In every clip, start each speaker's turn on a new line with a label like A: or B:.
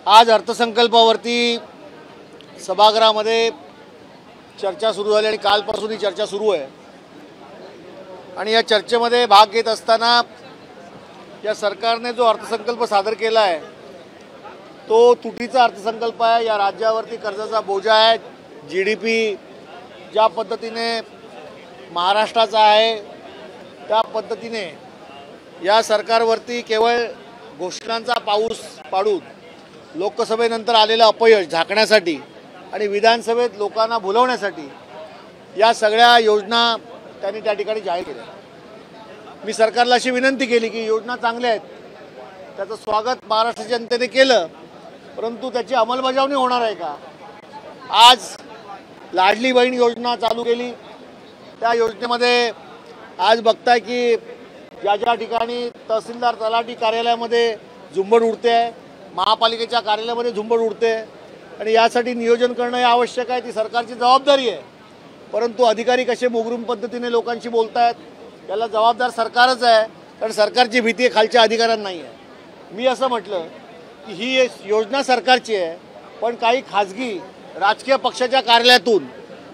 A: आज अर्थसंकल्पावरती सभागृहामध्ये चर्चा सुरू झाली आणि कालपासून ही चर्चा सुरू आहे। आणि या चर्चेमध्ये भाग घेत असताना या सरकारने जो अर्थसंकल्प सादर केला आहे तो तुटीचा अर्थसंकल्प आहे। या राज्यावरती कर्जाचा बोजा आहे। जीडीपी ज्या पद्धतीने महाराष्ट्राचा आहे त्या पद्धतीने या सरकारवरती केवळ घोषणांचा पाऊस पाडून लोकसभेनंतर आलेलं अपयश झाकण्यासाठी आणि विधानसभेत लोकांना भुलवण्यासाठी या सगळ्या योजना त्यांनी त्या ठिकाणी जाहीर केल्या। मी सरकारला अशी विनंती केली की योजना चांगल्या आहेत, त्याचं स्वागत महाराष्ट्र जनतेने केलं, परंतु त्याची अंमलबजावणी होणार आहे का? आज लाडली बहीण योजना चालू केली, त्या योजनेमध्ये आज बघताय की ज्या ठिकाणी तहसीलदार तलाठी कार्यालयामध्ये झुंबड उडते आहे, महापालिकेच्या कार्यालयामध्ये झुंबड उडते आणि यासाठी नियोजन करणं हे आवश्यक आहे, ती सरकारची जबाबदारी आहे। परंतु अधिकारी कसे मुगरुम पद्धतीने लोकांशी बोलतायत याला जबाबदार सरकारच आहे, कारण सरकारची भीती खालच्या अधिकाऱ्यांना नाही आहे। मी असं म्हटलं की ही योजना सरकारची आहे, पण काही खाजगी राजकीय पक्षाच्या कार्यालयातून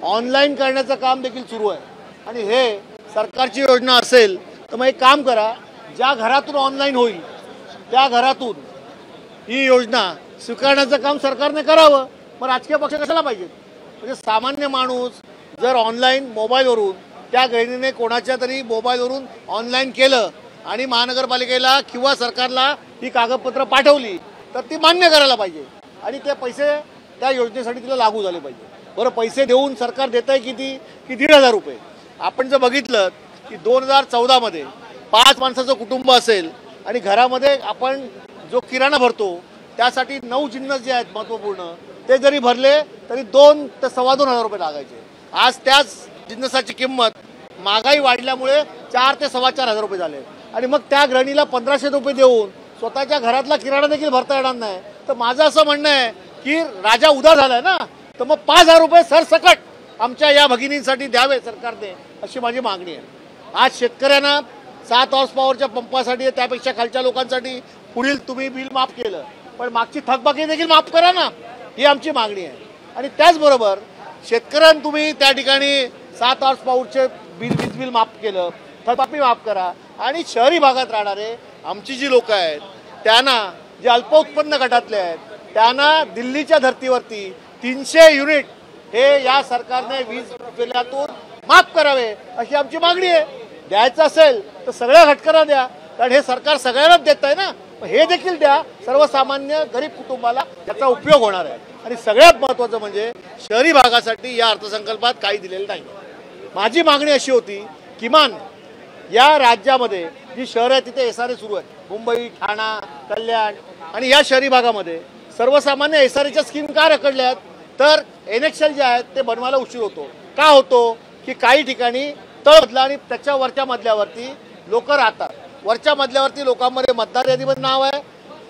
A: ऑनलाईन करण्याचं काम देखील सुरू आहे। आणि हे सरकारची योजना असेल तर मग एक काम करा, ज्या घरातून ऑनलाईन होईल त्या घरातून ही योजना स्वीकारण्याचं काम सरकारने करावं। मग राजकीय पक्ष कशाला पाहिजेत? म्हणजे सामान्य माणूस जर ऑनलाईन मोबाईलवरून त्या गृहिणीने कोणाच्या तरी मोबाईलवरून ऑनलाईन केलं आणि महानगरपालिकेला किंवा सरकारला ही कागदपत्र पाठवली तर ती मान्य करायला पाहिजे आणि ते पैसे त्या योजनेसाठी तिला लागू झाले पाहिजे। बरं, पैसे देऊन सरकार देत आहे किती? की 1,500 रुपये। आपण जर बघितलं की 2014 मध्ये 5 माणसाचं कुटुंब असेल आणि घरामध्ये आपण जो किराणा भरतो त्यासाठी 9 जिन्नस जे आहेत महत्त्वपूर्ण ते जरी भरले तरी 2 ते 2,500 रुपये लागायचे। आज त्याच जिन्नसाची किंमत महागाई वाढल्यामुळे 4 ते 4,500 रुपये झाले आणि मग त्या गृहिणीला 1,500 रुपये देऊन स्वतःच्या घरातला किराणा देखील भरता येणार नाही। तर माझं असं म्हणणं आहे की राजा उदार झालाय ना, तर मग 5,000 रुपये सरसकट आमच्या या भगिनींसाठी द्यावे सरकारने, अशी माझी मागणी आहे। आज शेतकऱ्यांना 7 हॉर्स पॉवरच्या पंपासाठी त्यापेक्षा खालच्या लोकांसाठी पुढील तुम्ही बिल माफ केलं, पण मागची थकबाकी देखील माफ करा ना, ही आमची मागणी आहे। आणि त्याचबरोबर शेतकऱ्यांना तुम्ही त्या ठिकाणी 7 हॉर्स पॉवरचे वीज बिल माफ केलं, थकबाकी माफ करा। आणि शहरी भागात राहणारे आमची जी लोक आहेत त्यांना, जे अल्पउत्पन्न गटातले आहेत त्यांना दिल्लीच्या धर्तीवरती 300 युनिट हे या सरकारने वीज बिलातून माफ करावे, अशी आमची मागणी आहे। द्यायचं असेल तर सगळ्या घटकांना द्या, कारण हे सरकार सगळ्यांनाच देत आहे ना, हे देखील द्या, सर्वसामान्य गरीब कुटुंबाला याचा उपयोग होणार आहे। आणि सगळ्यात महत्त्वाचं म्हणजे शहरी भागासाठी या अर्थसंकल्पात काही दिलेलं नाही। माझी मागणी अशी होती, किमान या राज्यामध्ये जी शहरं आहेत तिथे SRA सुरू आहे, मुंबई, ठाणा, कल्याण, आणि या शहरी भागामध्ये सर्वसामान्य SRAच्या स्कीम का रखडल्या आहेत? तर NXL जे आहेत ते बनवायला उशीर होतो। का होतो? की काही ठिकाणी तळमजला आणि त्याच्या वरच्या मजल्यावरती लोक राहतात, वरच्या मजल्यावरती लोकांमध्ये मतदार यादीमध्ये नाव आहे,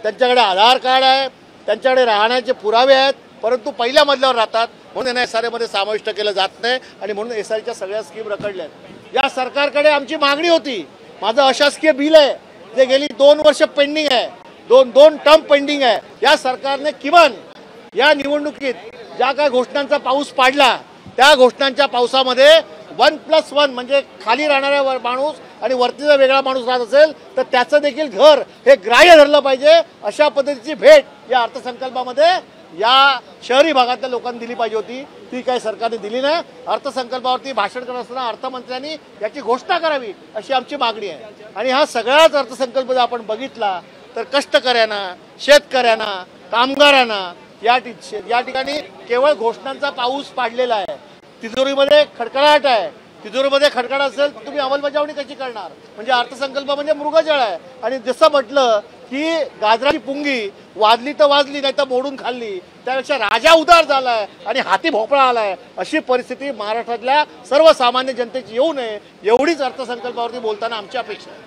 A: त्यांच्याकडे आधार कार्ड आहे, त्यांच्याकडे राहण्याचे पुरावे आहेत, परंतु पहिल्या मजल्यावर राहतात, म्हणून त्यांना SRA मध्ये समाविष्ट केलं जात नाही आणि म्हणून SRAच्या सगळ्या स्कीम रखडल्या आहेत। या सरकारकडे आमची मागणी होती, माझं अशासकीय बिल आहे जे गेली 2 वर्ष पेंडिंग आहे, दोन टर्म पेंडिंग आहे। या सरकारने किमान या निवडणुकीत ज्या काय घोषणांचा पाऊस पाडला त्या घोषणांच्या पावसामध्ये 1+1 म्हणजे खाली राहणारा माणूस आणि वरती जर वेगळा माणूस राहत असेल तर त्याचं देखील घर हे ग्राह्य धरलं पाहिजे, अशा पद्धतीची भेट या अर्थसंकल्पामध्ये या शहरी भागातल्या लोकांनी दिली पाहिजे होती। ती काही सरकारने दिली नाही। अर्थसंकल्पावरती भाषण करत असताना अर्थमंत्र्यांनी याची घोषणा करावी, अशी आमची मागणी आहे। आणि हा सगळाच अर्थसंकल्प जर आपण बघितला तर कष्टकऱ्यांना, शेतकऱ्यांना, कामगारांना या ठिकाणी केवळ घोषणांचा पाऊस पाडलेला आहे। तिजोरीमध्ये खडखडाट आहे, तिजोरीमध्ये खडखडाट असेल तर तुम्ही अंमलबजावणी कशी करणार? म्हणजे अर्थसंकल्प म्हणजे मृगजळ आहे। आणि जसं म्हटलं की गाजराची पुंगी वाजली तर वाजली, नाही तर मोडून खाल्ली, त्यापेक्षा राजा उदार झालाय आणि हाती भोपळा आलाय, अशी परिस्थिती महाराष्ट्रातल्या सर्वसामान्य जनतेची येऊ नये, एवढीच अर्थसंकल्पावरती बोलताना आमची अपेक्षा आहे।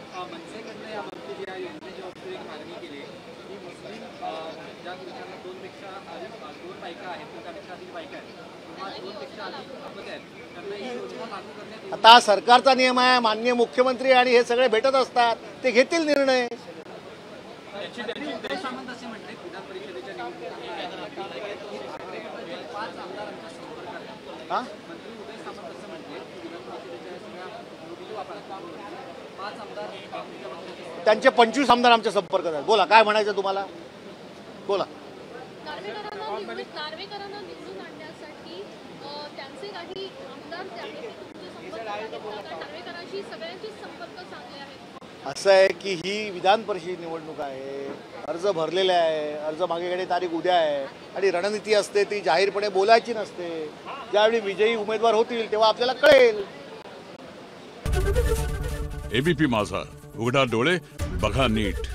A: आता सरकारचा नियम आहे, माननीय मुख्यमंत्री आणि हे सगळे भेटत असतात, ते घेतील निर्णय। हा? त्यांचे 25 आमदार आमच्या संपर्कात आहेत. बोला काय म्हणायचं तुम्हाला, बोला.
B: नार्वेकरांना निवडून आणण्यासाठी त्यांचे काही आमदार जे आहेत ते तुमचे संपर्क आहेत का? कारण नार्वेकरांशी सगळ्यांचेच संपर्क चांगले आहेत.
A: असं आहे की ही विधान परिषद निवडणूक आहे, अर्ज भरलेले आहे, अर्ज मागेकडे तारीख उद्या आहे आणि रणनीती असते ती जाहीरपणे बोलायची नसते. ज्यावेळी विजयी उमेदवार होतील तेव्हा आपल्याला कळेल.
C: एबीपी माझा, उघडा डोळे बघा नीट.